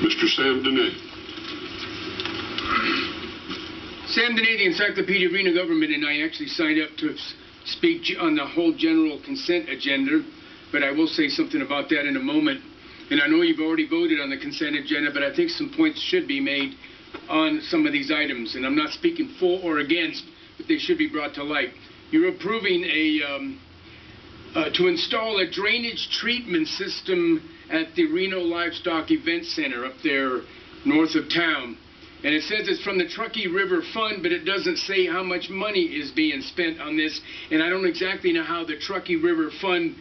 Mr. Sam Dene. Sam Dene, the Encyclopedia of Reno Government, and I actually signed up to speak on the whole general consent agenda, but I will say something about that in a moment. And I know you've already voted on the consent agenda, but I think some points should be made on some of these items. And I'm not speaking for or against, but they should be brought to light. You're approving to install a drainage treatment system at the Reno Livestock Event Center up there north of town. And it says it's from the Truckee River Fund, but it doesn't say how much money is being spent on this. And I don't exactly know how the Truckee River Fund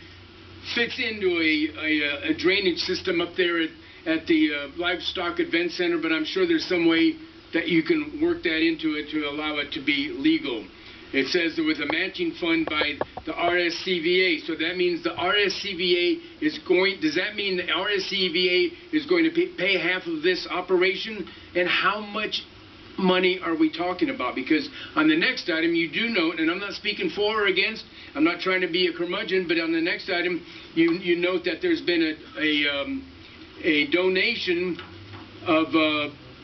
fits into a drainage system up there at the Livestock Event Center, but I'm sure there's some way that you can work that into it to allow it to be legal. It says there was a matching fund by the RSCVA, so that means the RSCVA is going, does that mean the RSCVA is going to pay half of this operation? And how much money are we talking about? Because on the next item you do note, and I'm not speaking for or against, I'm not trying to be a curmudgeon, but on the next item you note that there's been a donation of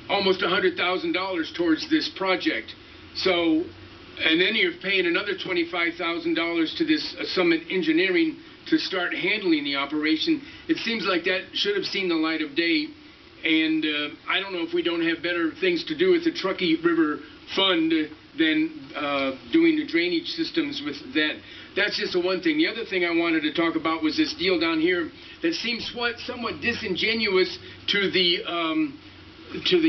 almost $100,000 towards this project. So, and then you're paying another $25,000 to this Summit Engineering to start handling the operation. It seems like that should have seen the light of day. And I don't know if we don't have better things to do with the Truckee River Fund than doing the drainage systems with that. That's just the one thing. The other thing I wanted to talk about was this deal down here that seems somewhat disingenuous to the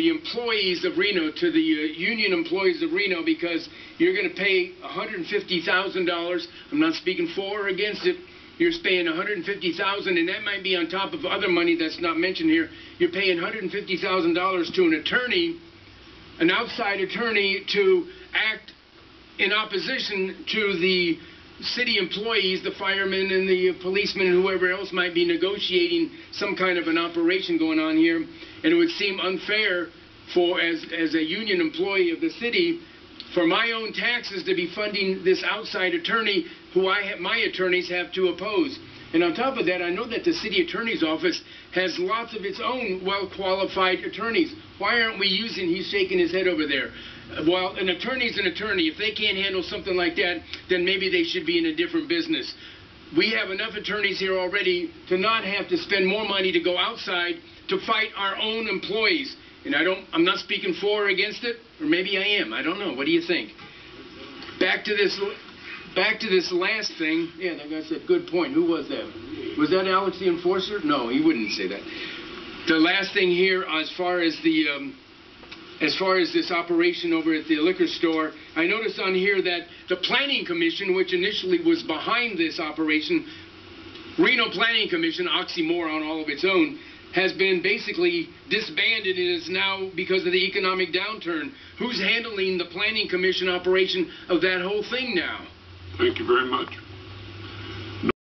employees of Reno, to the union employees of Reno, because you're going to pay $150,000. I'm not speaking for or against it. You're paying $150,000, and that might be on top of other money that's not mentioned here. You're paying $150,000 to an attorney, an outside attorney, to act in opposition to the city employees, the firemen and the policemen and whoever else might be negotiating some kind of an operation going on here. And it would seem unfair for, as a union employee of the city, for my own taxes to be funding this outside attorney who my attorneys have to oppose. And on top of that, I know that the city attorney's office has lots of its own well-qualified attorneys. Why aren't we using, he's shaking his head over there. Well, an attorney's an attorney. If they can't handle something like that, then maybe they should be in a different business. We have enough attorneys here already to not have to spend more money to go outside to fight our own employees. And I'm not speaking for or against it, or maybe I am. I don't know. What do you think? Back to this last thing. Yeah, that guy said, good point. Who was that? Was that Alex the Enforcer? No, he wouldn't say that. The last thing here, as far as this operation over at the liquor store, I noticed on here that the Planning Commission, which initially was behind this operation, Reno Planning Commission, oxymoron all of its own, has been basically disbanded and is now, because of the economic downturn, who's handling the Planning Commission operation of that whole thing now? Thank you very much.